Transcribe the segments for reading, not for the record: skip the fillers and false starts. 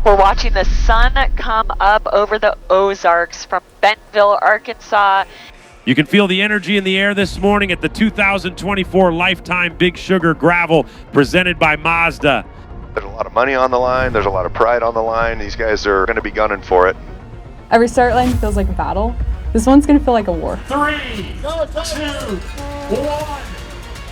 We're watching the sun come up over the Ozarks from Bentonville, Arkansas. You can feel the energy in the air this morning at the 2024 Lifetime Big Sugar Gravel presented by Mazda. There's a lot of money on the line. There's a lot of pride on the line. These guys are going to be gunning for it. Every start line feels like a battle. This one's going to feel like a war. 3, 2,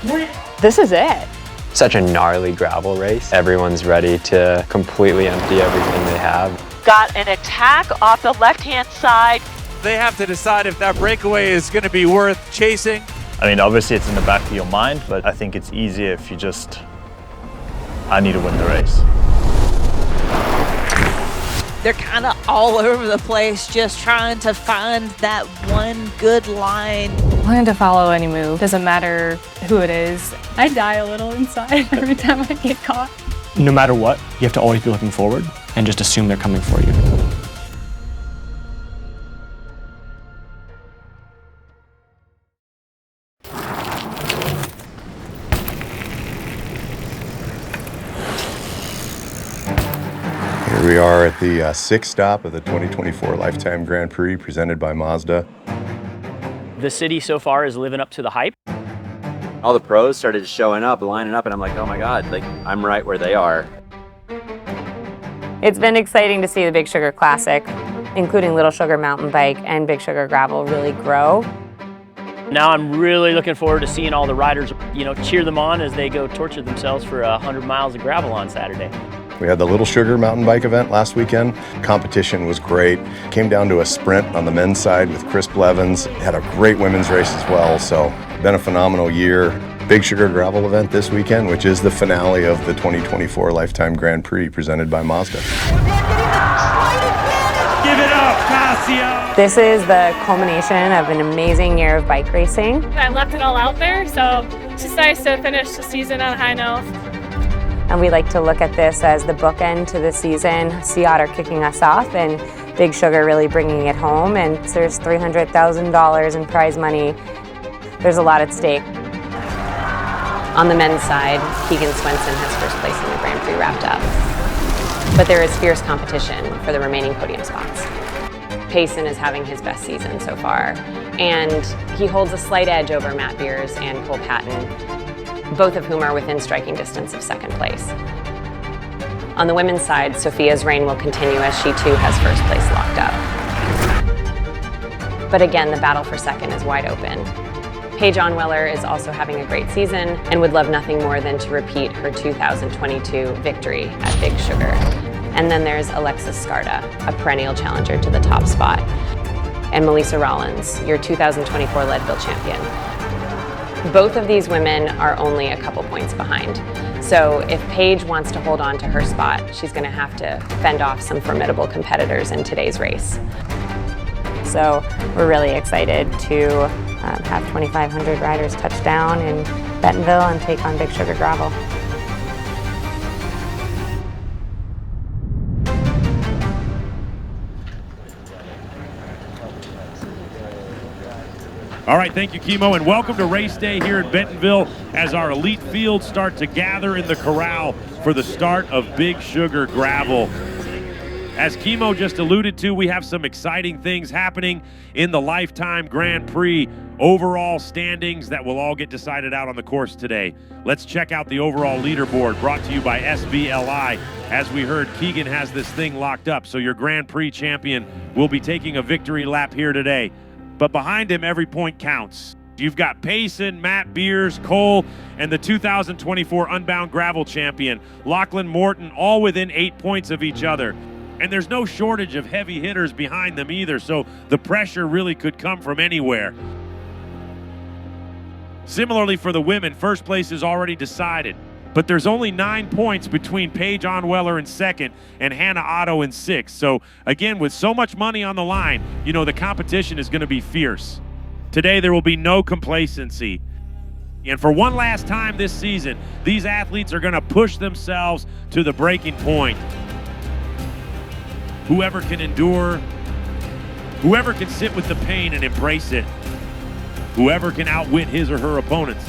1. This is it. Such a gnarly gravel race. Everyone's ready to completely empty everything they have. Got an attack off the left-hand side. They have to decide if that breakaway is going to be worth chasing. I mean, obviously it's in the back of your mind, but I think it's easier if you I need to win the race. They're kind of all over the place, just trying to find that one good line. Planning to follow any move. Doesn't matter who it is. I die a little inside every time I get caught. No matter what, you have to always be looking forward and just assume they're coming for you. Here we are at the sixth stop of the 2024 Lifetime Grand Prix presented by Mazda. The city so far is living up to the hype. All the pros started showing up, lining up, and I'm like, oh my God, like I'm right where they are. It's been exciting to see the Big Sugar Classic, including Little Sugar Mountain Bike and Big Sugar Gravel, really grow. Now I'm really looking forward to seeing all the riders, cheer them on as they go torture themselves for 100 miles of gravel on Saturday. We had the Little Sugar mountain bike event last weekend. Competition was great. Came down to a sprint on the men's side with Chris Blevins. Had a great women's race as well, so been a phenomenal year. Big Sugar Gravel event this weekend, which is the finale of the 2024 Lifetime Grand Prix presented by Mazda. Give it up, Cassia! This is the culmination of an amazing year of bike racing. I left it all out there, so it's just nice to finish the season on a high note. And we like to look at this as the bookend to the season. Sea Otter kicking us off and Big Sugar really bringing it home. And there's $300,000 in prize money. There's a lot at stake. On the men's side, Keegan Swenson has first place in the Grand Prix wrapped up. But there is fierce competition for the remaining podium spots. Payson is having his best season so far. And he holds a slight edge over Matt Beers and Cole Patton, both of whom are within striking distance of second place. On the women's side, Sofia's reign will continue as she too has first place locked up. But again, the battle for second is wide open. Paige Onweller is also having a great season and would love nothing more than to repeat her 2022 victory at Big Sugar. And then there's Alexey Vermeulen, a perennial challenger to the top spot, and Melisa Rollins, your 2024 Leadville champion. Both of these women are only a couple points behind. So if Paige wants to hold on to her spot, she's going to have to fend off some formidable competitors in today's race. So we're really excited to have 2,500 riders touch down in Bentonville and take on Big Sugar Gravel. All right, thank you, Kimo, and welcome to race day here in Bentonville as our elite fields start to gather in the corral for the start of Big Sugar Gravel. As Kimo just alluded to, we have some exciting things happening in the Lifetime Grand Prix overall standings that will all get decided out on the course today. Let's check out the overall leaderboard brought to you by SVLI. As we heard, Keegan has this thing locked up, so your Grand Prix champion will be taking a victory lap here today. But behind him, every point counts. You've got Payson, Matt Beers, Cole, and the 2024 Unbound Gravel champion, Lachlan, Morton, all within 8 points of each other. And there's no shortage of heavy hitters behind them either, so the pressure really could come from anywhere. Similarly for the women, first place is already decided. But there's only 9 points between Paige Onweller in second and Hannah Otto in sixth. So again, with so much money on the line, the competition is going to be fierce. Today there will be no complacency. And for one last time this season, these athletes are going to push themselves to the breaking point. Whoever can endure, whoever can sit with the pain and embrace it, whoever can outwit his or her opponents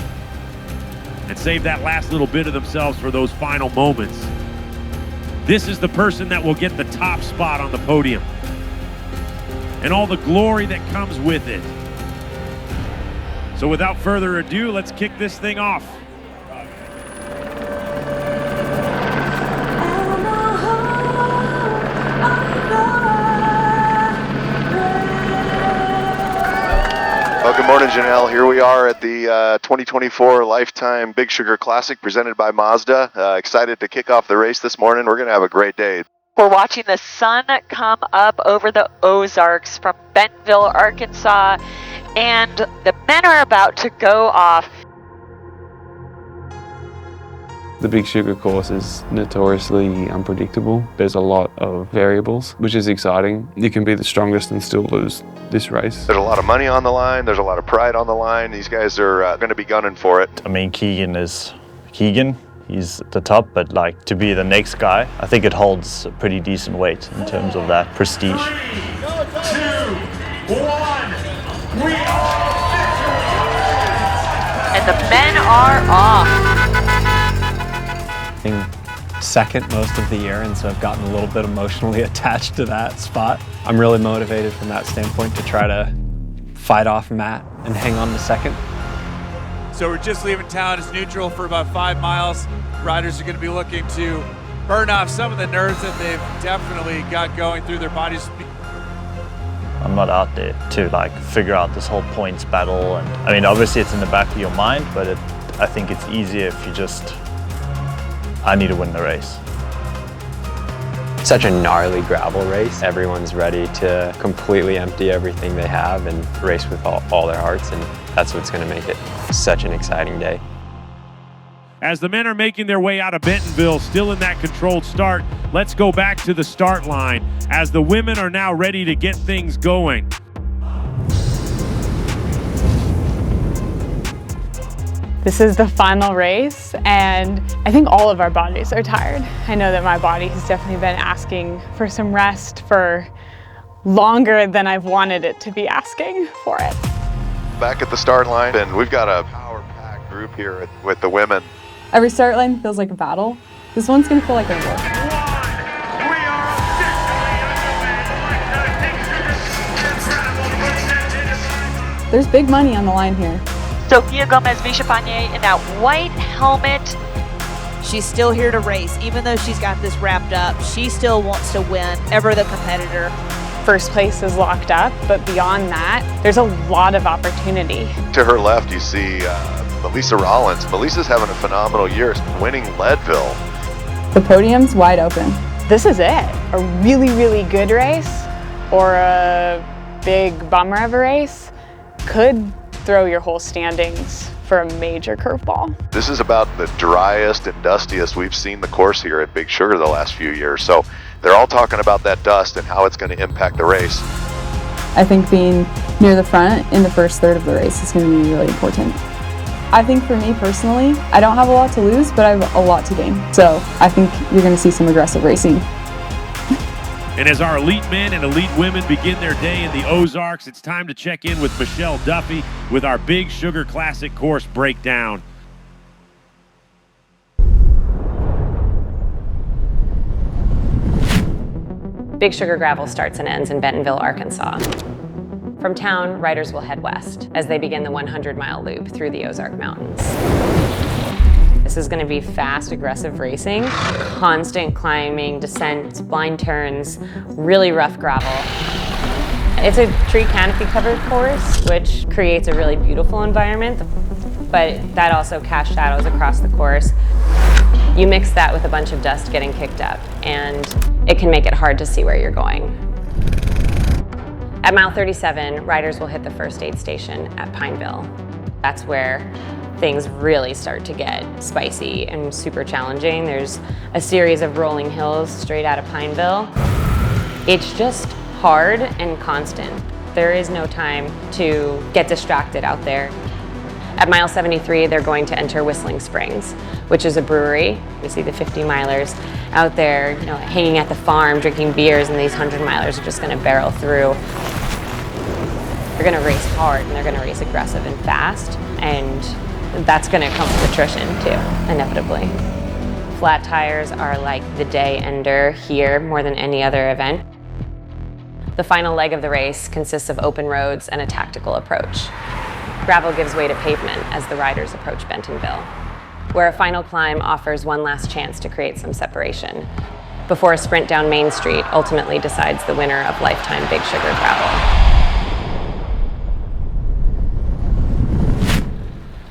and save that last little bit of themselves for those final moments. this is the person that will get the top spot on the podium and all the glory that comes with it. So without further ado, let's kick this thing off. Well, good morning, Janelle. Here we are at the 2024 Lifetime Big Sugar Classic presented by Mazda. Excited to kick off the race this morning. We're going to have a great day. We're watching the sun come up over the Ozarks from Bentonville, Arkansas, and the men are about to go off. The Big Sugar course is notoriously unpredictable. There's a lot of variables, which is exciting. You can be the strongest and still lose this race. There's a lot of money on the line. There's a lot of pride on the line. These guys are going to be gunning for it. I mean, Keegan is Keegan. He's at the top, but like to be the next guy, I think it holds a pretty decent weight in terms of that prestige. 3, 2, 1, we are And the men are off. Second most of the year, and so I've gotten a little bit emotionally attached to that spot. I'm really motivated from that standpoint to try to fight off Matt and hang on to second. So we're just leaving town. It's neutral for about 5 miles. Riders are going to be looking to burn off some of the nerves that they've definitely got going through their bodies. I'm not out there to like figure out this whole points battle, and I mean obviously it's in the back of your mind, but I think it's easier if you just, I need to win the race. Such a gnarly gravel race. Everyone's ready to completely empty everything they have and race with all their hearts, and that's what's going to make it such an exciting day. As the men are making their way out of Bentonville, still in that controlled start, let's go back to the start line as the women are now ready to get things going. This is the final race, and I think all of our bodies are tired. I know that my body has definitely been asking for some rest for longer than I've wanted it to be asking for it. Back at the start line, and we've got a power-packed group here with the women. Every start line feels like a battle. This one's gonna feel like a war. There's big money on the line here. Sofia Villafañe in that white helmet. She's still here to race. Even though she's got this wrapped up, she still wants to win, ever the competitor. First place is locked up, but beyond that, there's a lot of opportunity. To her left, you see Melisa Rollins. Melisa's having a phenomenal year, winning Leadville. The podium's wide open. This is it. A really, really good race or a big bummer of a race could throw your whole standings for a major curveball. This is about the driest and dustiest we've seen the course here at Big Sugar the last few years. So they're all talking about that dust and how it's going to impact the race. I think being near the front in the first third of the race is going to be really important. I think for me personally, I don't have a lot to lose, but I have a lot to gain. So I think you're going to see some aggressive racing. And as our elite men and elite women begin their day in the Ozarks, it's time to check in with Michelle Duffy with our Big Sugar Classic course breakdown. Big Sugar Gravel starts and ends in Bentonville, Arkansas. From town, riders will head west as they begin the 100-mile loop through the Ozark Mountains. This is going to be fast, aggressive racing, constant climbing, descents, blind turns, really rough gravel. It's a tree canopy covered course, which creates a really beautiful environment, but that also casts shadows across the course. You mix that with a bunch of dust getting kicked up, and it can make it hard to see where you're going. At mile 37, riders will hit the first aid station at Pineville. That's where things really start to get spicy and super challenging. There's a series of rolling hills straight out of Pineville. It's just hard and constant. There is no time to get distracted out there. At mile 73, they're going to enter Whistling Springs, which is a brewery. We see the 50-milers out there, hanging at the farm, drinking beers, and these 100-milers are just gonna barrel through. They're gonna race hard, and they're gonna race aggressive and fast, and that's gonna come with attrition too, inevitably. Flat tires are like the day ender here more than any other event. The final leg of the race consists of open roads and a tactical approach. Gravel gives way to pavement as the riders approach Bentonville, where a final climb offers one last chance to create some separation, before a sprint down Main Street ultimately decides the winner of Lifetime Big Sugar Gravel.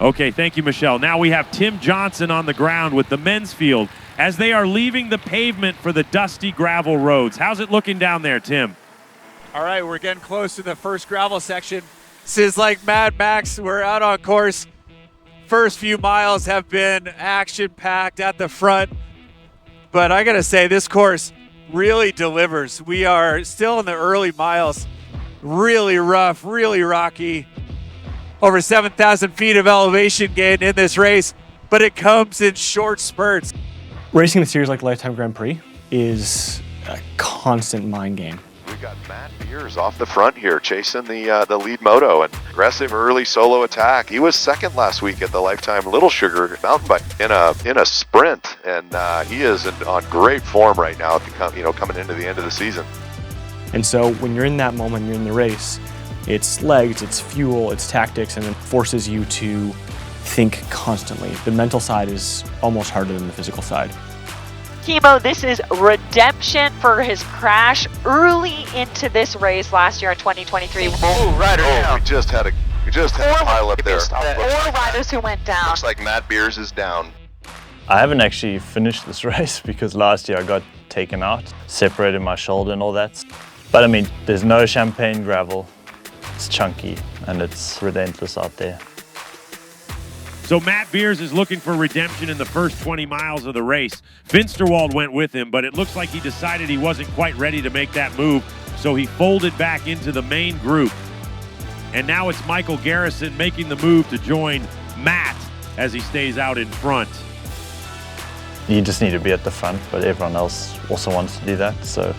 Okay, thank you, Michelle. Now we have Tim Johnson on the ground with the men's field as they are leaving the pavement for the dusty gravel roads. How's it looking down there, Tim? All right, we're getting close to the first gravel section. This is like Mad Max. We're out on course. First few miles have been action-packed at the front. But I got to say, this course really delivers. We are still in the early miles. Really rough, really rocky. Over 7,000 feet of elevation gain in this race, but it comes in short spurts. Racing a series like Lifetime Grand Prix is a constant mind game. We got Matt Beers off the front here, chasing the lead moto, and aggressive early solo attack. He was second last week at the Lifetime Little Sugar mountain bike in a sprint, and he is on great form right now. Coming into the end of the season. And so when you're in that moment, you're in the race. It's legs, it's fuel, it's tactics, and it forces you to think constantly. The mental side is almost harder than the physical side. Chemo, this is redemption for his crash early into this race last year in 2023. Oh, rider down. We just had a pile up there. 4 riders who went down. Looks like Matt Beers is down. I haven't actually finished this race because last year I got taken out, separated my shoulder and all that. But I mean, there's no champagne gravel. It's chunky and it's relentless out there. So Matt Beers is looking for redemption in the first 20 miles of the race. Finsterwald went with him, but it looks like he decided he wasn't quite ready to make that move, so he folded back into the main group. And now it's Michael Garrison making the move to join Matt as he stays out in front. You just need to be at the front, but everyone else also wants to do that. So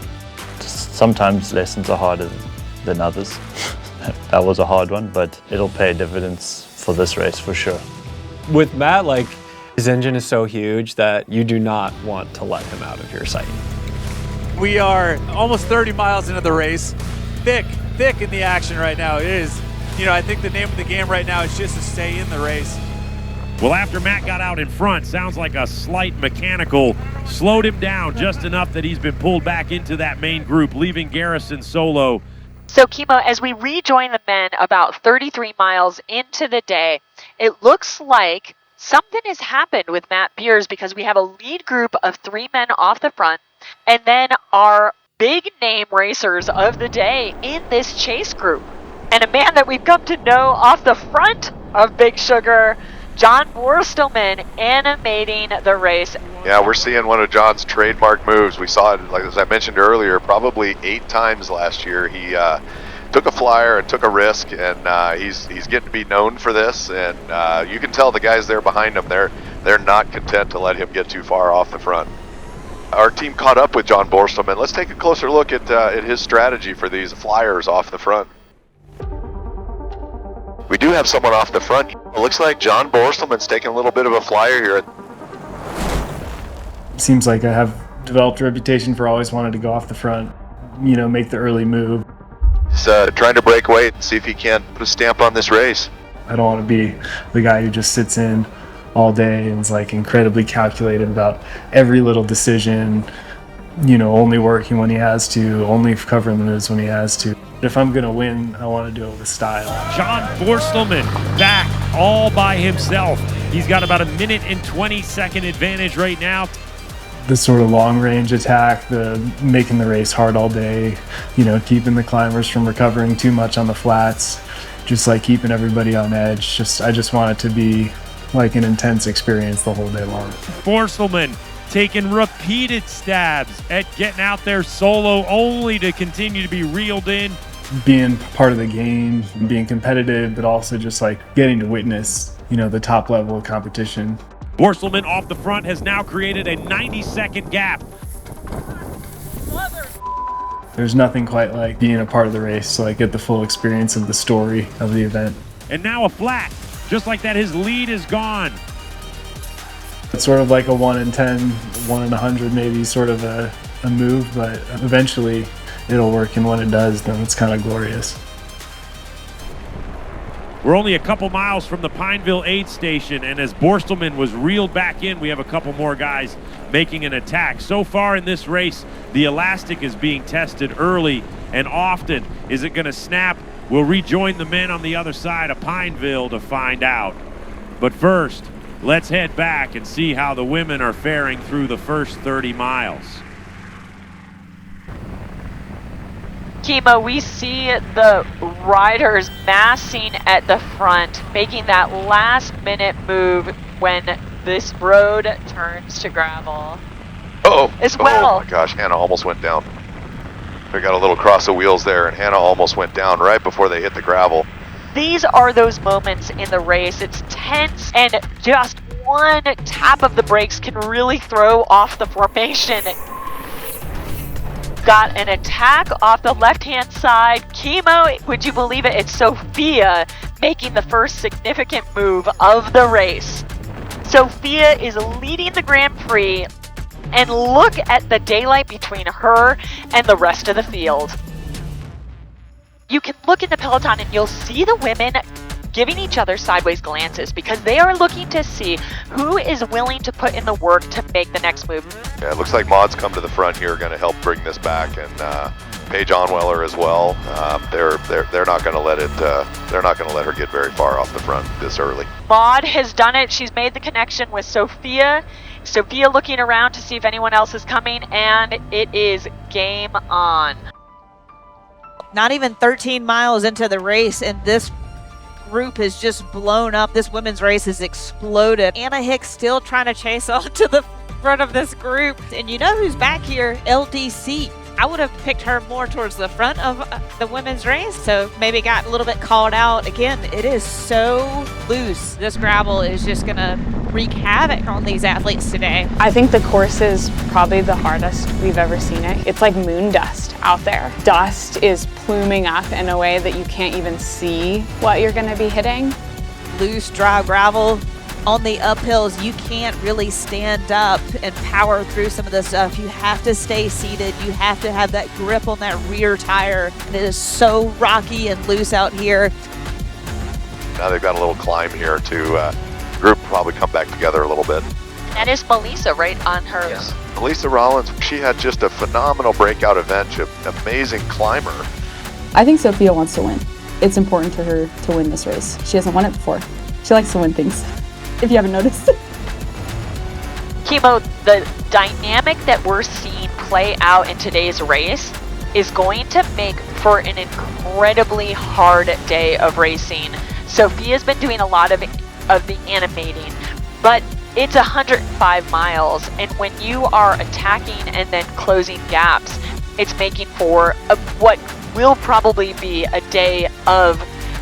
sometimes lessons are harder than others. That was a hard one, but it'll pay dividends for this race for sure. With Matt, like, his engine is so huge that you do not want to let him out of your sight. We are almost 30 miles into the race. Thick in the action right now. It is, I think the name of the game right now is just to stay in the race. Well, after Matt got out in front, sounds like a slight mechanical slowed him down just enough that he's been pulled back into that main group, leaving Garrison solo. So, Chemo, as we rejoin the men about 33 miles into the day, it looks like something has happened with Matt Beers because we have a lead group of 3 men off the front, and then our big name racers of the day in this chase group. And a man that we've come to know off the front of Big Sugar, John Borstelman, animating the race. Yeah, we're seeing one of John's trademark moves. We saw it, like as I mentioned earlier, probably 8 times last year. He took a flyer and took a risk, and he's getting to be known for this. And you can tell the guys there behind him, they're not content to let him get too far off the front. Our team caught up with John Borstelman. Let's take a closer look at his strategy for these flyers off the front. We do have someone off the front. It looks like John Borstelman's taking a little bit of a flyer here. Seems like I have developed a reputation for always wanting to go off the front, make the early move. He's trying to break away and see if he can't put a stamp on this race. I don't want to be the guy who just sits in all day and is like incredibly calculated about every little decision, only working when he has to, only covering the moves when he has to. If I'm going to win, I want to do it with style. John Borstelman back all by himself. He's got about a 1:20 advantage right now. The sort of long-range attack, the making the race hard all day, keeping the climbers from recovering too much on the flats, just like keeping everybody on edge. I just want it to be like an intense experience the whole day long. Borstelman taking repeated stabs at getting out there solo, only to continue to be reeled in. Being part of the game, being competitive, but also just like getting to witness, the top level of competition. Borstelman off the front has now created a 90-second gap. There's nothing quite like being a part of the race, so I get the full experience of the story of the event. And now a flat. Just like that, his lead is gone. It's sort of like a 1 in 10, 1 in 100 maybe sort of a move, but eventually it'll work, and when it does, then it's kind of glorious. We're only a couple miles from the Pineville aid station, and as Borstelman was reeled back in, we have a couple more guys making an attack. So far in this race, the elastic is being tested early and often. Is it going to snap? We'll rejoin the men on the other side of Pineville to find out. But first, let's head back and see how the women are faring through the first 30 miles. Kimo, we see the riders massing at the front, making that last-minute move when this road turns to gravel. As well. Oh my gosh, Hannah almost went down. They got a little cross of wheels there, and Hannah almost went down right before they hit the gravel. These are those moments in the race. It's tense, and just one tap of the brakes can really throw off the formation. Got an attack off the left-hand side. Kimo, would you believe it? It's Sofia making the first significant move of the race. Sofia is leading the Grand Prix, and look at the daylight between her and the rest of the field. You can look in the peloton and you'll see the women giving each other sideways glances because they are looking to see who is willing to put in the work to make the next move. Yeah, it looks like Maud's come to the front here, going to help bring this back, and Paige Onweller as well. They're not going to let it. They're not going to let her get very far off the front this early. Maud has done it. She's made the connection with Sofia. Sofia looking around to see if anyone else is coming, and it is game on. Not even 13 miles into the race, and this group has just blown up. This women's race has exploded. Anna Hicks still trying to chase on to the front of this group. And you know who's back here? LDC. I would have picked her more towards the front of the women's race, so maybe got a little bit called out. Again, it is so loose. This gravel is just going to wreak havoc on these athletes today. I think the course is probably the hardest we've ever seen it. It's like moon dust out there. Dust is pluming up in a way that you can't even see what you're going to be hitting. Loose, dry gravel. On the uphills, you can't really stand up and power through some of this stuff. You have to stay seated. You have to have that grip on that rear tire. It is so rocky and loose out here. Now they've got a little climb here to group probably come back together a little bit. That is Melisa right on hers. Yeah. Melisa Rollins, she had just a phenomenal breakout event. She's an amazing climber. I think Sofia wants to win. It's important to her to win this race. She hasn't won it before. She likes to win things, if you haven't noticed. Kimo, the dynamic that we're seeing play out in today's race is going to make for an incredibly hard day of racing. Sofia's been doing a lot of the animating, but it's 105 miles, and when you are attacking and then closing gaps, it's making for what will probably be a day of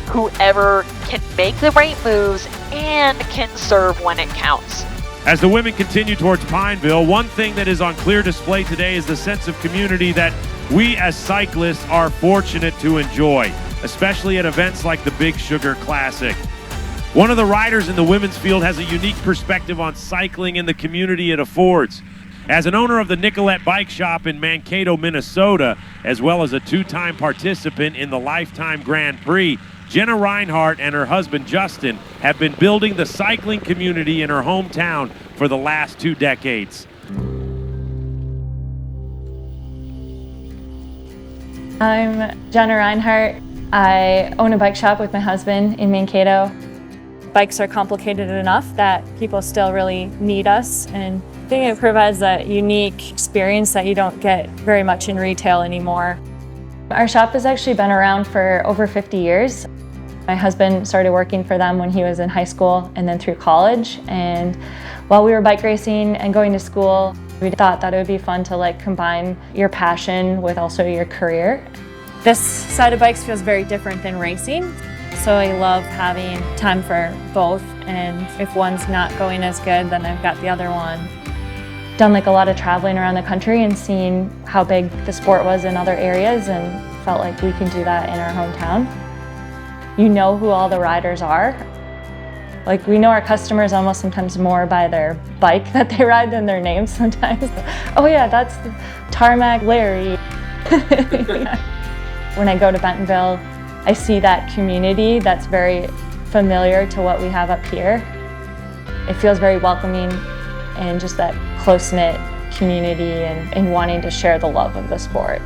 whoever can make the right moves and can serve when it counts. As the women continue towards Pineville, one thing that is on clear display today is the sense of community that we as cyclists are fortunate to enjoy, especially at events like the Big Sugar Classic. One of the riders in the women's field has a unique perspective on cycling and the community it affords. As an owner of the Nicolette Bike Shop in Mankato, Minnesota, as well as a two-time participant in the Life Time Grand Prix, Jenna Reinhardt and her husband Justin have been building the cycling community in her hometown for the last 2 decades. I'm Jenna Reinhardt. I own a bike shop with my husband in Mankato. Bikes are complicated enough that people still really need us, and I think it provides that unique experience that you don't get very much in retail anymore. Our shop has actually been around for over 50 years. My husband started working for them when he was in high school and then through college, and while we were bike racing and going to school, we thought that it would be fun to combine your passion with also your career. This side of bikes feels very different than racing, so I love having time for both, and if one's not going as good, then I've got the other one. Done a lot of traveling around the country and seeing how big the sport was in other areas, and felt like we can do that in our hometown. You know who all the riders are. Like, we know our customers almost sometimes more by their bike that they ride than their names sometimes. Oh yeah, that's Tarmac Larry. When I go to Bentonville, I see that community that's very familiar to what we have up here. It feels very welcoming and just that close-knit community and wanting to share the love of the sport.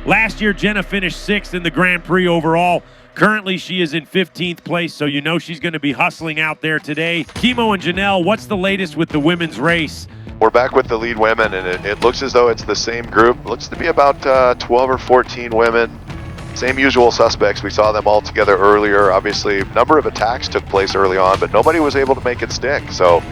Last year, Jenna finished 6th in the Grand Prix overall. Currently, she is in 15th place, so you know she's going to be hustling out there today. Kimo and Janelle, what's the latest with the women's race? We're back with the lead women, and it looks as though it's the same group. It looks to be about 12 or 14 women. Same usual suspects. We saw them all together earlier. Obviously, a number of attacks took place early on, but nobody was able to make it stick. So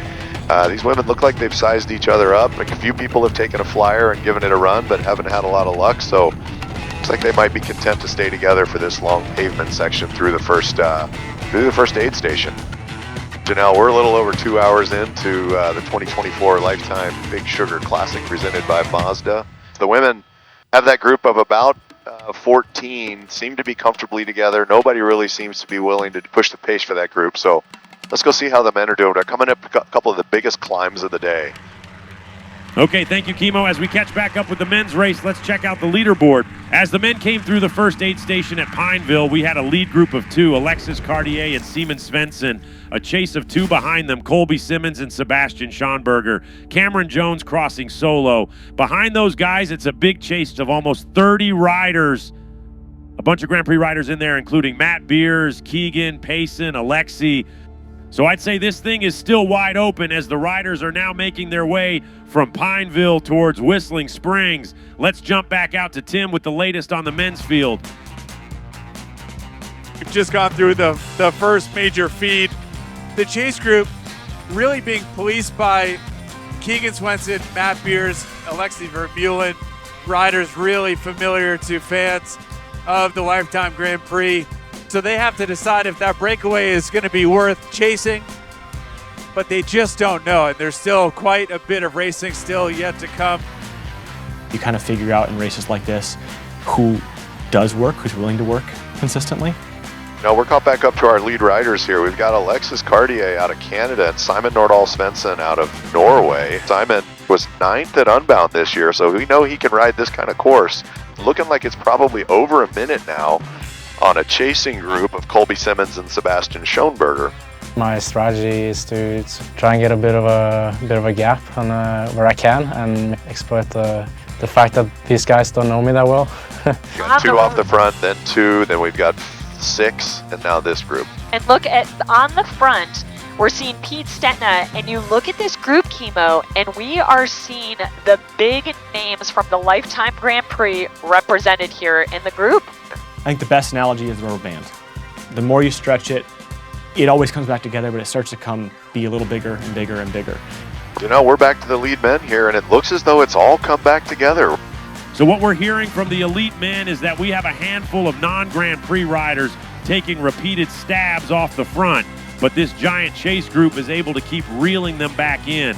these women look like they've sized each other up. Like, a few people have taken a flyer and given it a run, but haven't had a lot of luck. So looks like they might be content to stay together for this long pavement section through the first aid station. Janelle, we're a little over 2 hours into the 2024 Lifetime Big Sugar Classic presented by Mazda. The women have that group of about 14, seem to be comfortably together. Nobody really seems to be willing to push the pace for that group. So let's go see how the men are doing. They're coming up a couple of the biggest climbs of the day. Okay, thank you, Kimo. As we catch back up with the men's race, let's check out the leaderboard. As the men came through the first aid station at Pineville, we had a lead group of 2, Alexis Cartier and Seaman Swenson. A chase of 2 behind them, Colby Simmons and Sebastian Schonberger. Cameron Jones crossing solo. Behind those guys, it's a big chase of almost 30 riders. A bunch of Grand Prix riders in there, including Matt Beers, Keegan, Payson, Alexey. So I'd say this thing is still wide open as the riders are now making their way from Pineville towards Whistling Springs. Let's jump back out to Tim with the latest on the men's field. We've just gone through the first major feed. The chase group really being policed by Keegan Swenson, Matt Beers, Alexey Vermeulen, riders really familiar to fans of the Lifetime Grand Prix. So they have to decide if that breakaway is going to be worth chasing, but they just don't know. And there's still quite a bit of racing still yet to come. You kind of figure out in races like this who does work, who's willing to work consistently. Now we're caught back up to our lead riders here. We've got Alexis Cartier out of Canada and Simon Nordahl Svensson out of Norway. Simon was 9th at Unbound this year, so we know he can ride this kind of course. Looking like it's probably over a minute now on a chasing group of Colby Simmons and Sebastian Schonberger. My strategy is to try and get a bit of a gap on where I can and exploit the fact that these guys don't know me that well. Got 2 off the front, then 2, then we've got 6, and now this group. And look at on the front, we're seeing Pete Stetna, and you look at this group, Kimo, and we are seeing the big names from the Lifetime Grand Prix represented here in the group. I think the best analogy is the rubber band. The more you stretch it, it always comes back together, but it starts to be a little bigger and bigger and bigger. You know, we're back to the lead men here, and it looks as though it's all come back together. So what we're hearing from the elite men is that we have a handful of non-Grand Prix riders taking repeated stabs off the front, but this giant chase group is able to keep reeling them back in.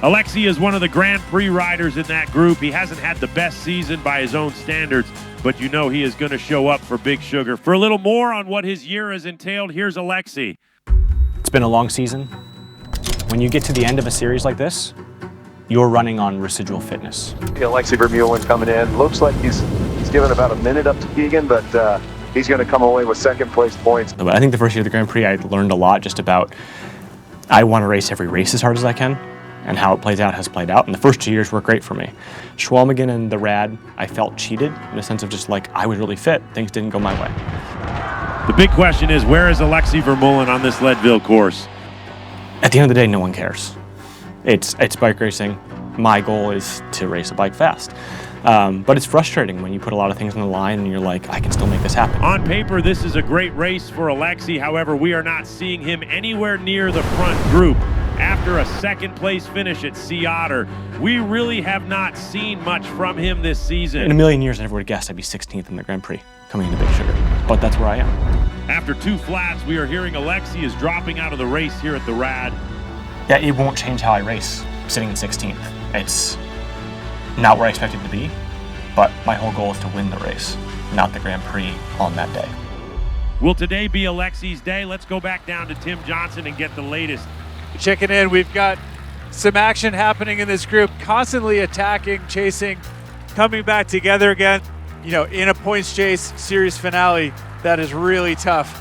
Alexey is one of the Grand Prix riders in that group. He hasn't had the best season by his own standards, but you know he is going to show up for Big Sugar. For a little more on what his year has entailed, here's Alexey. It's been a long season. When you get to the end of a series like this, you're running on residual fitness. Alexey Vermeulen coming in. Looks like he's given about a minute up to Keegan, but he's going to come away with second place points. I think the first year of the Grand Prix, I learned a lot just about I want to race every race as hard as I can, and how it plays out has played out. And the first 2 years were great for me. Schwalmegen and the Rad, I felt cheated in the sense of just like I was really fit. Things didn't go my way. The big question is, where is Alexey Vermeulen on this Leadville course? At the end of the day, no one cares. It's bike racing. My goal is to race a bike fast. But it's frustrating when you put a lot of things on the line and you're like, I can still make this happen. On paper, this is a great race for Alexey. However, we are not seeing him anywhere near the front group. After a second place finish at Sea Otter, we really have not seen much from him this season. In a million years, I never would have guessed I'd be 16th in the Grand Prix coming into Big Sugar, but that's where I am. After 2 flats, we are hearing Alexey is dropping out of the race here at the Rad. Yeah, it won't change how I race sitting in 16th. It's not where I expected to be, but my whole goal is to win the race, not the Grand Prix on that day. Will today be Alexey's day? Let's go back down to Tim Johnson and get the latest. Checking in, we've got some action happening in this group, constantly attacking, chasing, coming back together again. You know, in a points chase series finale, that is really tough.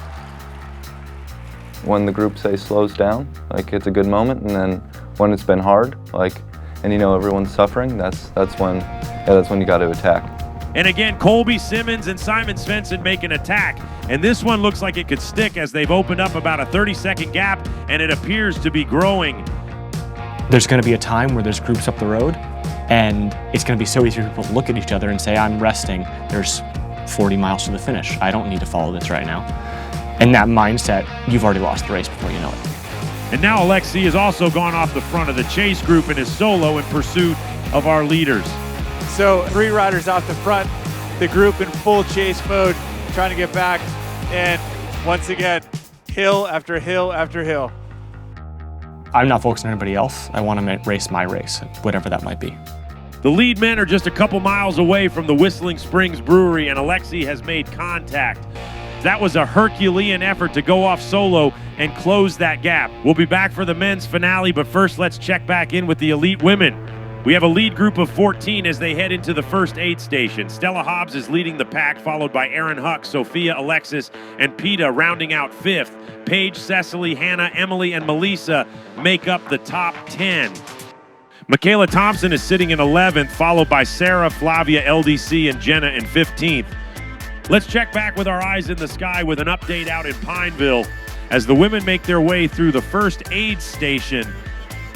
When the group say slows down, like it's a good moment, and then when it's been hard, like, and you know everyone's suffering, that's when you got to attack. And again, Colby Simmons and Simon Swenson make an attack. And this one looks like it could stick as they've opened up about a 30-second gap, and it appears to be growing. There's going to be a time where there's groups up the road, and it's going to be so easy for people to look at each other and say, I'm resting. There's 40 miles to the finish. I don't need to follow this right now. And that mindset, you've already lost the race before you know it. And now Alexey has also gone off the front of the chase group and is solo in pursuit of our leaders. So 3 riders out the front, the group in full chase mode, trying to get back. And once again, hill after hill after hill. I'm not focused on anybody else. I want to race my race, whatever that might be. The lead men are just a couple miles away from the Whistling Springs Brewery, and Alexey has made contact. That was a Herculean effort to go off solo and close that gap. We'll be back for the men's finale, but first let's check back in with the elite women. We have a lead group of 14 as they head into the first aid station. Stella Hobbs is leading the pack, followed by Aaron Huck, Sofia, Alexis, and Peta rounding out 5th. Paige, Cecily, Hannah, Emily, and Melisa make up the top 10. Michaela Thompson is sitting in 11th, followed by Sarah, Flavia, LDC, and Jenna in 15th. Let's check back with our eyes in the sky with an update out in Pineville as the women make their way through the first aid station.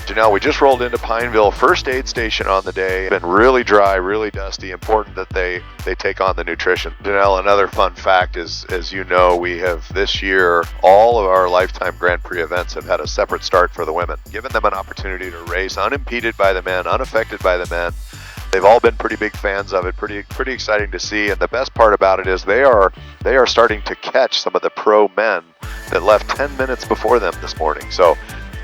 Janelle, we just rolled into Pineville, first aid station on the day. Been really dry, really dusty. Important that they take on the nutrition. Janelle, another fun fact is, as you know, we have this year, all of our Lifetime Grand Prix events have had a separate start for the women, giving them an opportunity to race unimpeded by the men, unaffected by the men. They've all been pretty big fans of it, pretty exciting to see. And the best part about it is they are starting to catch some of the pro men that left 10 minutes before them this morning. So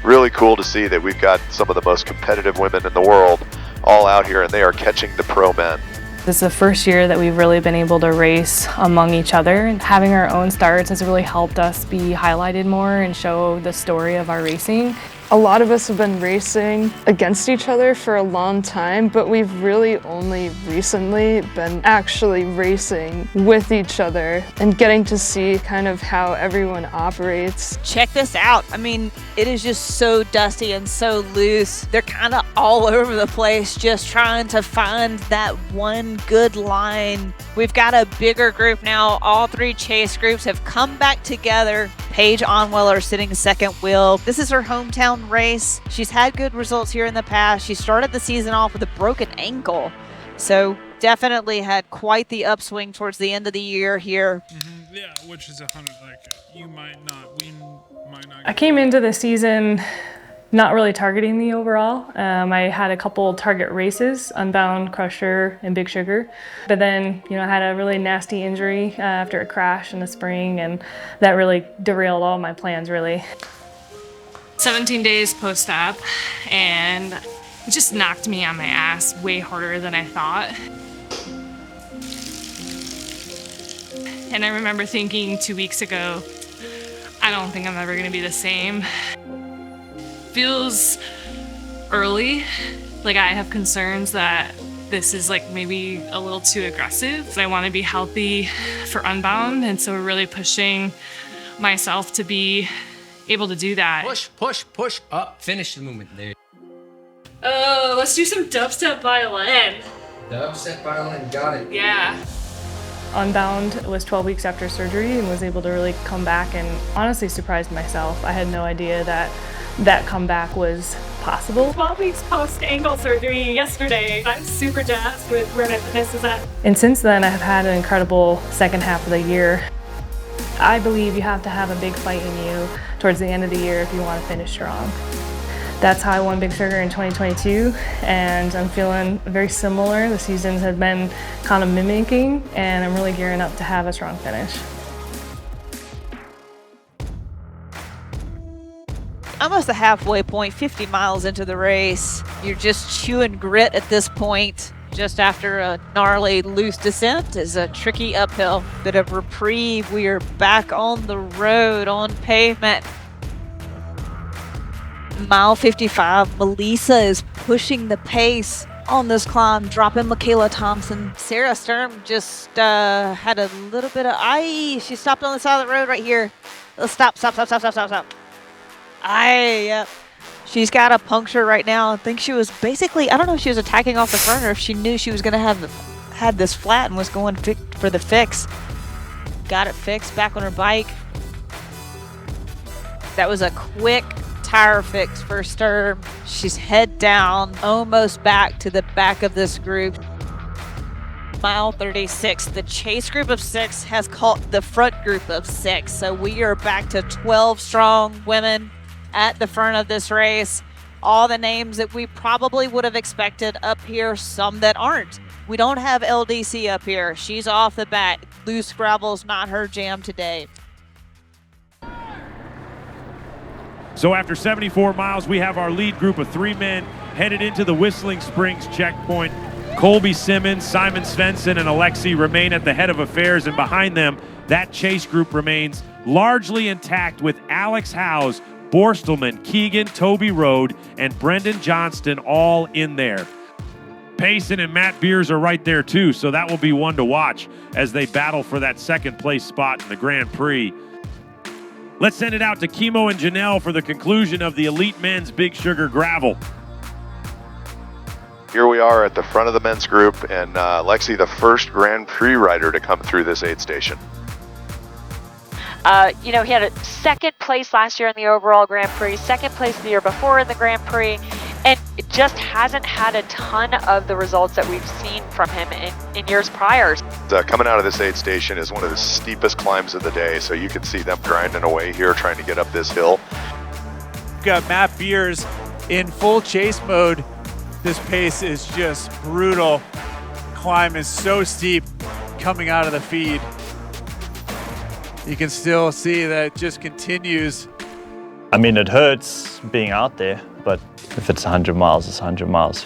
really cool to see that we've got some of the most competitive women in the world all out here, and they are catching the pro men. This is the first year that we've really been able to race among each other. Having our own starts has really helped us be highlighted more and show the story of our racing. A lot of us have been racing against each other for a long time, but we've really only recently been actually racing with each other and getting to see kind of how everyone operates. Check this out. I mean, it is just so dusty and so loose. They're kind of all over the place, just trying to find that one good line. We've got a bigger group now. All 3 chase groups have come back together. Paige Onweller sitting second wheel. This is her hometown race. She's had good results here in the past. She started the season off with a broken ankle. So definitely had quite the upswing towards the end of the year here. Yeah, which is 100, like, you might not, we might not. I came into the season not really targeting the overall. I had a couple target races, Unbound, Crusher, and Big Sugar. But then, I had a really nasty injury after a crash in the spring, and that really derailed all my plans, really. 17 days post-op, and it just knocked me on my ass way harder than I thought. And I remember thinking 2 weeks ago, I don't think I'm ever gonna be the same. Feels early, like I have concerns that this is like maybe a little too aggressive. I want to be healthy for Unbound, and so we're really pushing myself to be able to do that. Push up, finish the movement there. Oh, let's do some dubstep violin. Dubstep violin, got it. Yeah. Unbound was 12 weeks after surgery and was able to really come back and honestly surprised myself. I had no idea that comeback was possible. 12 weeks post-ankle surgery yesterday. I'm super jazzed with where my fitness is at. And since then, I've had an incredible second half of the year. I believe you have to have a big fight in you towards the end of the year if you want to finish strong. That's how I won Big Sugar in 2022, and I'm feeling very similar. The seasons have been kind of mimicking, and I'm really gearing up to have a strong finish. Almost the halfway point, 50 miles into the race. You're just chewing grit at this point. just after a gnarly loose descent is a tricky uphill. Bit of reprieve. We are back on the road, on pavement. Mile 55, Melisa is pushing the pace on this climb, dropping Michaela Thompson. Sarah Sturm just had a little bit of, she stopped on the side of the road right here. Stop. Yep. She's got a puncture right now. I think she was basically, I don't know if she was attacking off the front or if she knew she was going to had this flat and was going for the fix. Got it fixed, back on her bike. That was a quick tire fix for Sturm. She's head down, almost back to the back of this group. Mile 36, the chase group of 6 has caught the front group of 6. So we are back to 12 strong women at the front of this race. All the names that we probably would have expected up here, some that aren't. We don't have LDC up here. She's off the bat. Loose gravel's not her jam today. So after 74 miles, we have our lead group of 3 men headed into the Whistling Springs checkpoint. Colby Simmons, Simon Swenson, and Alexey remain at the head of affairs, and behind them, that chase group remains largely intact with Alex Howes, Borstelman, Keegan, Toby Rode, and Brendan Johnston all in there. Payson and Matt Beers are right there too, so that will be one to watch as they battle for that second place spot in the Grand Prix. Let's send it out to Kimo and Janelle for the conclusion of the Elite Men's Big Sugar Gravel. Here we are at the front of the men's group, and Alexey, the first Grand Prix rider to come through this aid station. He had a second place last year in the overall Grand Prix, second place the year before in the Grand Prix, and it just hasn't had a ton of the results that we've seen from him in years prior. Coming out of this aid station is one of the steepest climbs of the day, so you can see them grinding away here trying to get up this hill. We've got Matt Beers in full chase mode. This pace is just brutal. Climb is so steep coming out of the feed. You can still see that it just continues. I mean, it hurts being out there, but if it's 100 miles, it's 100 miles.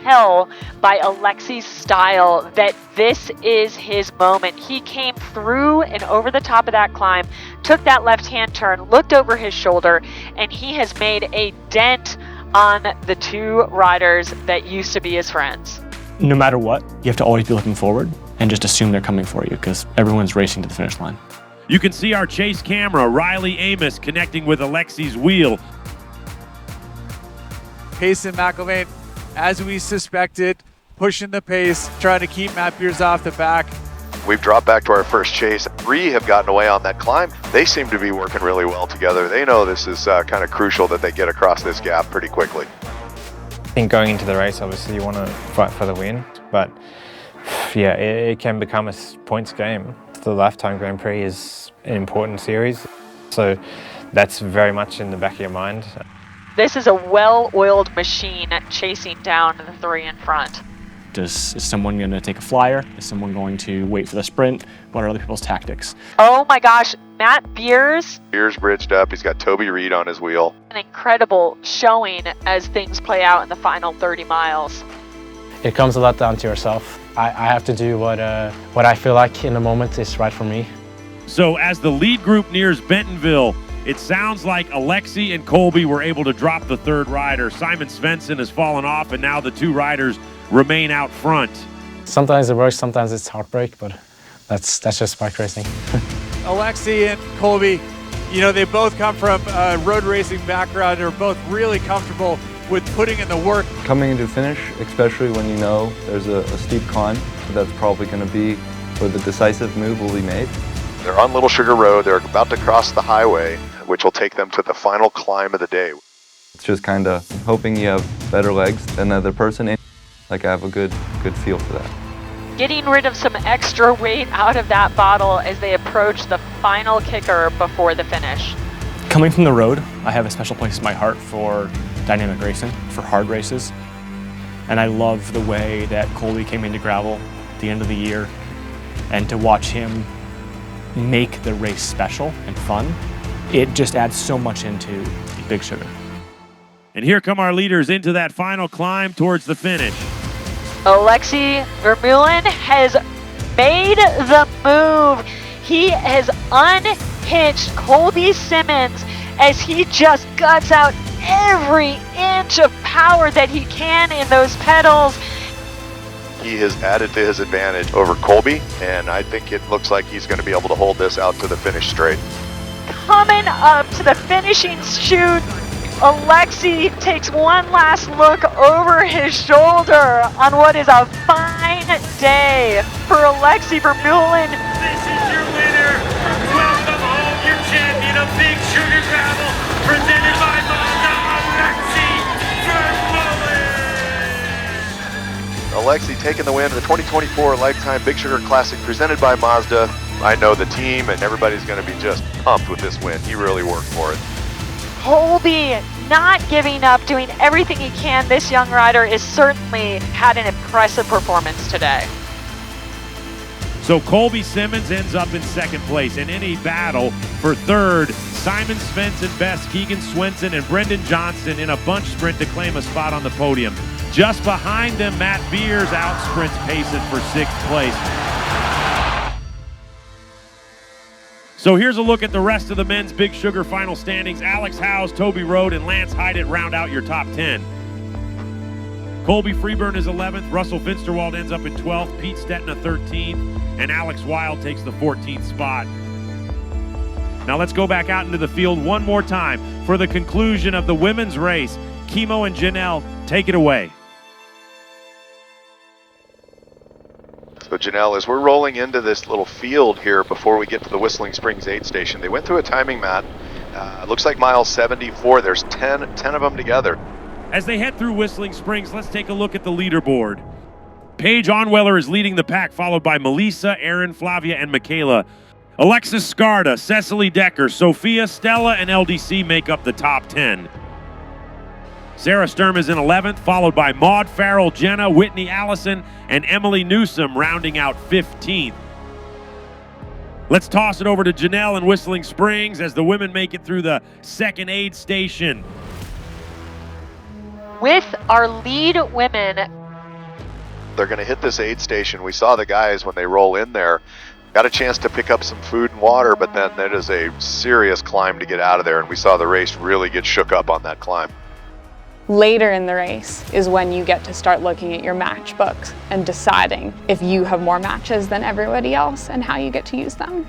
Tell by Alexey's style that this is his moment. He came through and over the top of that climb, took that left-hand turn, looked over his shoulder, and he has made a dent on the 2 riders that used to be his friends. No matter what, you have to always be looking forward and just assume they're coming for you because everyone's racing to the finish line. You can see our chase camera, Riley Amos, connecting with Alexey's wheel. Payson McElvain, as we suspected, pushing the pace, trying to keep Matt Beers off the back. We've dropped back to our first chase. 3 have gotten away on that climb. They seem to be working really well together. They know this is kind of crucial that they get across this gap pretty quickly. I think going into the race, obviously you want to fight for the win, but yeah, it can become a points game. The Life Time Grand Prix is an important series, so that's very much in the back of your mind. This is a well-oiled machine chasing down the 3 in front. Is someone going to take a flyer? Is someone going to wait for the sprint? What are other people's tactics? Oh my gosh, Matt Beers. Beers bridged up. He's got Toby Reed on his wheel. An incredible showing as things play out in the final 30 miles. It comes a lot down to yourself. I have to do what I feel like in the moment is right for me. So as the lead group nears Bentonville, it sounds like Alexey and Colby were able to drop the 3rd rider. Simon Swenson has fallen off, and now the 2 riders remain out front. Sometimes it works, sometimes it's heartbreak, but that's just bike racing. Alexey and Colby, they both come from a road racing background. They're both really comfortable with putting in the work. Coming into finish, especially when you know there's a steep climb, that's probably going to be where the decisive move will be made. They're on Little Sugar Road. They're about to cross the highway, which will take them to the final climb of the day. It's just kind of hoping you have better legs than the other person. I have a good feel for that. Getting rid of some extra weight out of that bottle as they approach the final kicker before the finish. Coming from the road, I have a special place in my heart for dynamic racing, for hard races. And I love the way that Colby came into gravel at the end of the year, and to watch him make the race special and fun, it just adds so much into Big Sugar. And here come our leaders into that final climb towards the finish. Alexey Vermeulen has made the move. He has unhitched Colby Simmons as he just guts out every inch of power that he can in those pedals. He has added to his advantage over Colby, and I think it looks like he's going to be able to hold this out to the finish straight. Coming up to the finishing chute, Alexey takes one last look over his shoulder on what is a fine day for Alexey Vermeulen. This is your winner. Welcome home, your champion of Big Sugar Gravel, presented by Mazda, Alexey Vermeulen. Alexey taking the win in the 2024 Lifetime Big Sugar Classic presented by Mazda. I know the team and everybody's going to be just pumped with this win. He really worked for it. Colby not giving up, doing everything he can. This young rider is certainly had an impressive performance today. So Colby Simmons ends up in second place. In any battle for third, Simon Swenson, Best, Keegan, Swenson, and Brendan Johnston in a bunch sprint to claim a spot on the podium. Just behind them, Matt Beers out sprints Payson for sixth place. So here's a look at the rest of the men's Big Sugar final standings. Alex Howes, Toby Rode, and Lance Heidet round out your top 10. Colby Freeburn is 11th. Russell Finsterwald ends up in 12th. Pete Stetna 13th. And Alex Wild takes the 14th spot. Now let's go back out into the field one more time for the conclusion of the women's race. Kimo and Janelle, take it away. So Janelle, as we're rolling into this little field here before we get to the Whistling Springs aid station, they went through a timing mat. It looks like mile 74. There's 10 of them together. As they head through Whistling Springs, let's take a look at the leaderboard. Paige Onweller is leading the pack, followed by Melisa, Erin, Flavia, and Michaela. Alexis Scarda, Cecily Decker, Sofia, Stella, and LDC make up the top 10. Sarah Sturm is in 11th, followed by Maud Farrell, Jenna, Whitney Allison, and Emily Newsom rounding out 15th. Let's toss it over to Janelle in Whistling Springs as the women make it through the second aid station. With our lead women, They're going to hit this aid station. We saw the guys when they roll in there. Got a chance to pick up some food and water, but then it is a serious climb to get out of there, and we saw the race really get shook up on that climb. Later in the race is when you get to start looking at your match books and deciding if you have more matches than everybody else and how you get to use them.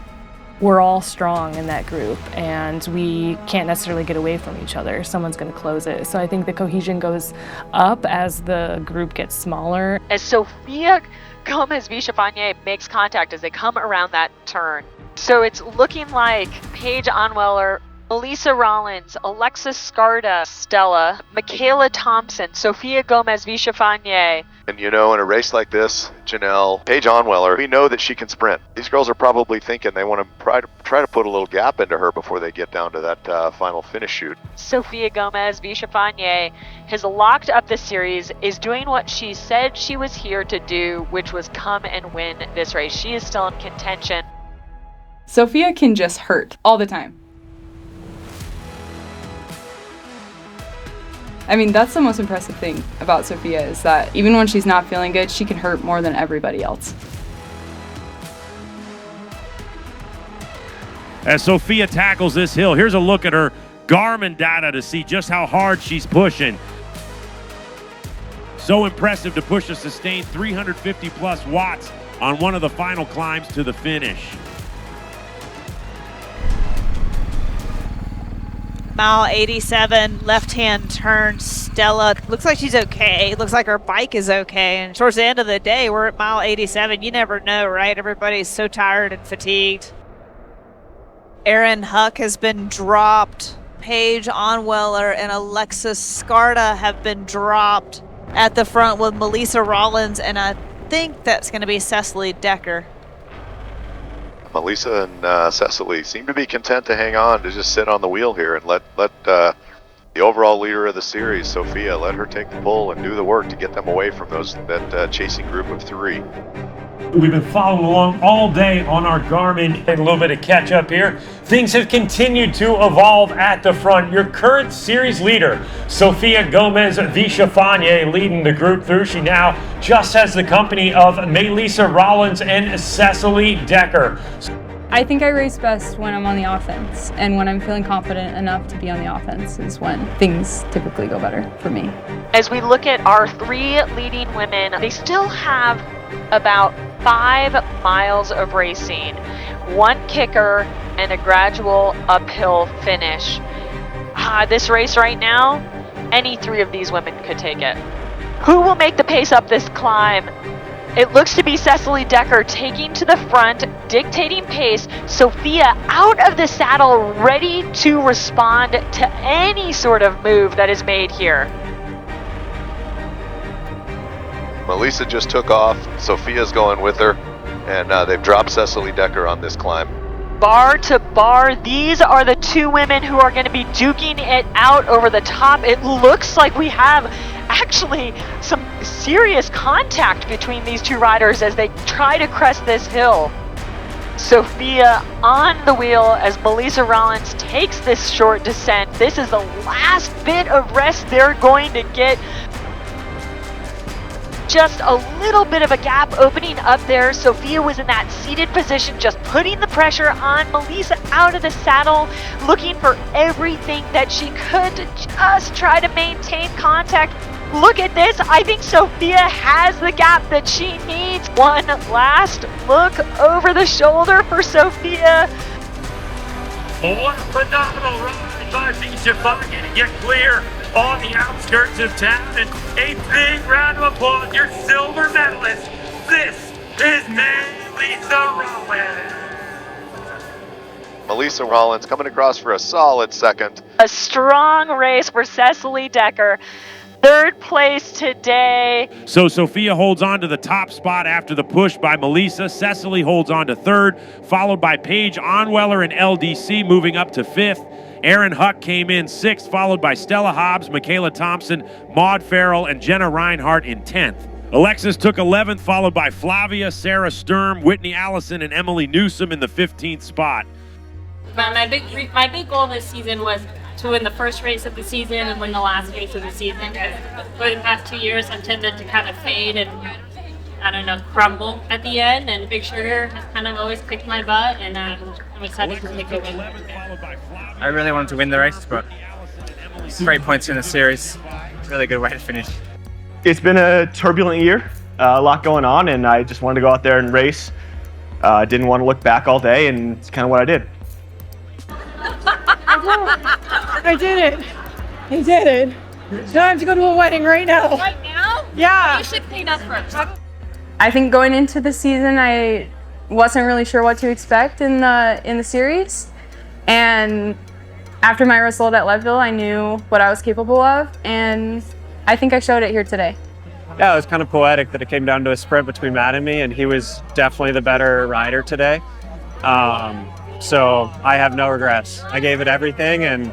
We're all strong in that group and we can't necessarily get away from each other. Someone's going to close it. So I think the cohesion goes up as the group gets smaller. as Sofia Gomez Villafañe makes contact as they come around that turn. So it's looking like Paige Onweller, Melisa Rollins, Alexis Scarda, Stella, Michaela Thompson, Sofia Gomez Villafañe. And you know, in a race like this, Janelle, Paige Onweller, we know that she can sprint. These girls are probably thinking they want to try to put a little gap into her before they get down to that final finish chute. Sofia Gomez Villafañe has locked up the series, is doing what she said she was here to do, which was come and win this race. She is still in contention. Sofia can just hurt all the time. I mean, that's the most impressive thing about Sofia is that even when she's not feeling good, she can hurt more than everybody else. As Sofia tackles this hill, here's a look at her Garmin data to see just how hard she's pushing. So impressive to push a sustained 350 plus watts on one of the final climbs to the finish. Mile 87, left-hand turn, Stella. Looks like she's okay. Looks like her bike is okay. And towards the end of the day, we're at mile 87. You never know, right? Everybody's so tired and fatigued. Erin Huck has been dropped. Paige Onweller and Alexis Scarda have been dropped at the front with Melisa Rollins, and I think that's going to be Cecily Decker. Melisa and Cecily seem to be content to hang on, to just sit on the wheel here and let The overall leader of the series, Sofia, let her take the pole and do the work to get them away from that chasing group of 3. We've been following along all day on our Garmin. And a little bit of catch up here. Things have continued to evolve at the front. Your current series leader, Sofia Gomez Villafañe, leading the group through. She now just has the company of Melisa Rollins and Cecily Decker. I think I race best when I'm on the offense, and when I'm feeling confident enough to be on the offense is when things typically go better for me. As we look at our 3 leading women, they still have about 5 miles of racing, 1 kicker, and a gradual uphill finish. This race right now, any 3 of these women could take it. Who will make the pace up this climb? It looks to be Cecily Decker taking to the front, dictating pace. Sofia out of the saddle, ready to respond to any sort of move that is made here. Melisa just took off. Sofia's going with her, and they've dropped Cecily Decker on this climb. Bar to bar, these are the 2 women who are going to be duking it out over the top. It looks like we have actually some serious contact between these 2 riders as they try to crest this hill. Sofia on the wheel as Melisa Rollins takes this short descent. This is the last bit of rest they're going to get. Just a little bit of a gap opening up there. Sofia was in that seated position, just putting the pressure on Melisa out of the saddle, looking for everything that she could to just try to maintain contact. Look at this. I think Sofia has the gap that she needs. One last look over the shoulder for Sofia. What a phenomenal ride by Villafañe to get clear on the outskirts of town. And a big round of applause, your silver medalist. This is Melisa Rollins. Melisa Rollins coming across for a solid second. A strong race for Cecily Decker. 3rd place today. So Sofia holds on to the top spot after the push by Melisa. Cecily holds on to 3rd, followed by Paige Onweller and LDC moving up to 5th. Aaron Huck came in 6th, followed by Stella Hobbs, Michaela Thompson, Maud Farrell, and Jenna Reinhardt in 10th. Alexis took 11th, followed by Flavia, Sarah Sturm, Whitney Allison, and Emily Newsom in the 15th spot. My big goal this season was to win the first race of the season and win the last race of the season. For the past 2 years, I've tended to kind of fade and, I don't know, crumble at the end. And Big Sugar has kind of always kicked my butt, and I'm excited to take a win. I really wanted to win the race, but 3 points in the series, really good way to finish. It's been a turbulent year, a lot going on, and I just wanted to go out there and race. Didn't want to look back all day, and it's kind of what I did. I did it. I did it. Now I have to go to a wedding right now. Right now? Yeah. You should clean up first. I think going into the season, I wasn't really sure what to expect in the series, and after my result at Leadville, I knew what I was capable of, and I think I showed it here today. Yeah, it was kind of poetic that it came down to a sprint between Matt and me, and he was definitely the better rider today. So I have no regrets. I gave it everything, and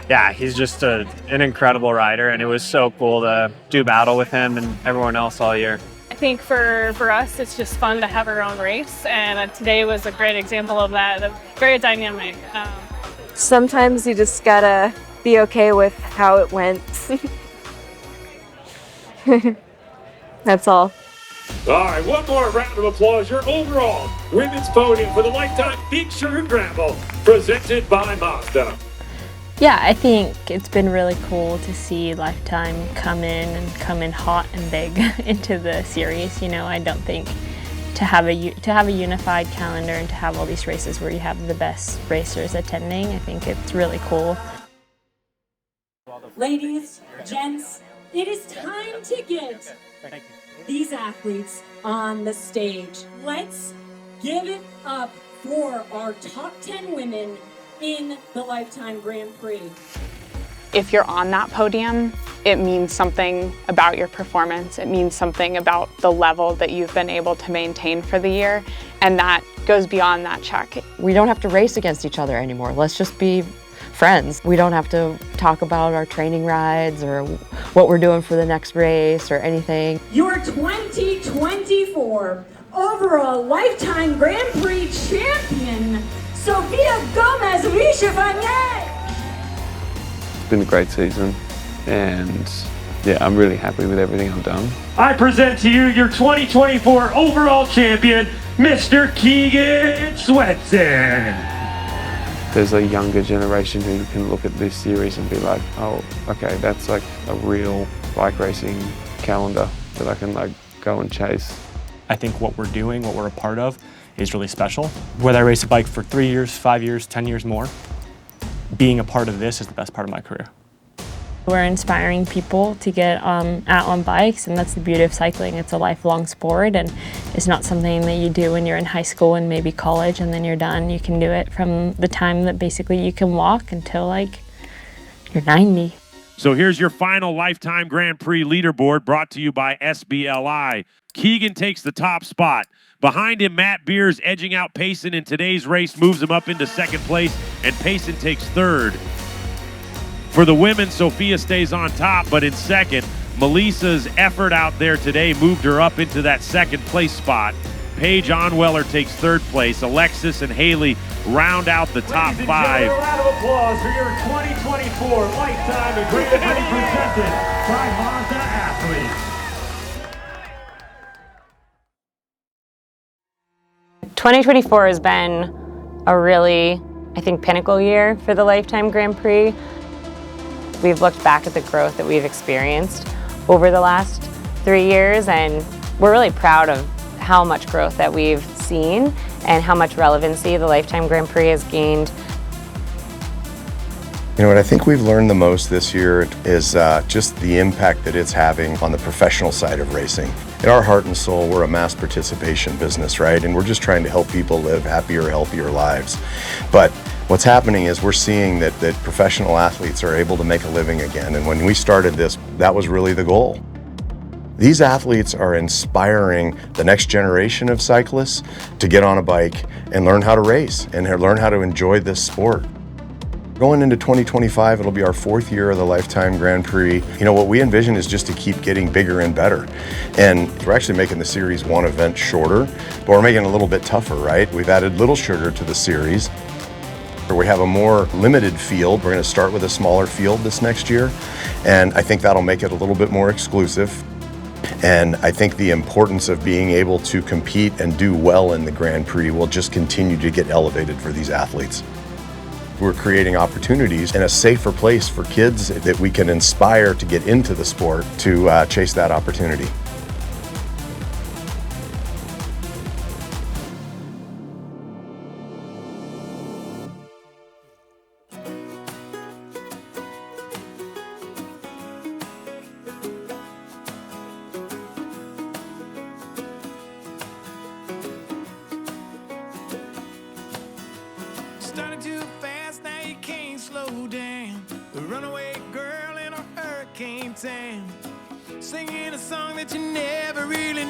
yeah, he's just an incredible rider, and it was so cool to do battle with him and everyone else all year. I think for us, it's just fun to have our own race, and today was a great example of that. Very dynamic. Sometimes you just gotta be okay with how it went. That's all. All right, one more round of applause. Your overall women's podium for the Lifetime Big Sugar Gravel, presented by Mazda. Yeah, I think it's been really cool to see Lifetime come in hot and big into the series. You know, I don't think to have a unified calendar and to have all these races where you have the best racers attending, I think it's really cool. Ladies, gents, it is time to get these athletes on the stage. Let's give it up for our top 10 women in the Lifetime Grand Prix. If you're on that podium, it means something about your performance. It means something about the level that you've been able to maintain for the year, and that goes beyond that check. We don't have to race against each other anymore. Let's just be friends. We don't have to talk about our training rides or what we're doing for the next race or anything. Your 2024 overall Lifetime Grand Prix champion, Sofia Gomez Villafañe. It's been a great season, and yeah, I'm really happy with everything I've done. I present to you your 2024 overall champion, Mr. Keegan Swenson. There's a younger generation who can look at this series and be like, oh, okay, that's like a real bike racing calendar that I can like go and chase. I think what we're doing, what we're a part of, is really special. Whether I race a bike for 3 years, 5 years, 10 years more, being a part of this is the best part of my career. We're inspiring people to get out on bikes, and that's the beauty of cycling. It's a lifelong sport, and it's not something that you do when you're in high school and maybe college and then you're done. You can do it from the time that basically you can walk until like you're 90. So here's your final Lifetime Grand Prix leaderboard brought to you by SBLI. Keegan takes the top spot. Behind him, Matt Beers edging out Payson in today's race, moves him up into second place, and Payson takes third. For the women, Sofia stays on top, but in second. Melisa's effort out there today moved her up into that second place spot. Paige Onweller takes third place. Alexis and Haley round out the top five. A round of applause for your 2024 Lifetime Grand Prix presented by Mazda Athletes. 2024 has been a really, I think, pinnacle year for the Lifetime Grand Prix. We've looked back at the growth that we've experienced over the last 3 years, and we're really proud of how much growth that we've seen and how much relevancy the Lifetime Grand Prix has gained. You know what I think we've learned the most this year is just the impact that it's having on the professional side of racing. In our heart and soul, we're a mass participation business, right? And we're just trying to help people live happier, healthier lives. But what's happening is we're seeing that professional athletes are able to make a living again. And when we started this, that was really the goal. These athletes are inspiring the next generation of cyclists to get on a bike and learn how to race and learn how to enjoy this sport. Going into 2025, it'll be our 4th year of the Lifetime Grand Prix. You know, what we envision is just to keep getting bigger and better. And we're actually making the Series 1 event shorter, but we're making it a little bit tougher, right? We've added Little Sugar to the series. We have a more limited field. We're going to start with a smaller field this next year, and I think that'll make it a little bit more exclusive. And I think the importance of being able to compete and do well in the Grand Prix will just continue to get elevated for these athletes. We're creating opportunities in a safer place for kids that we can inspire to get into the sport to chase that opportunity. Started too fast, now you can't slow down. The runaway girl in a hurricane town, singing a song that you never really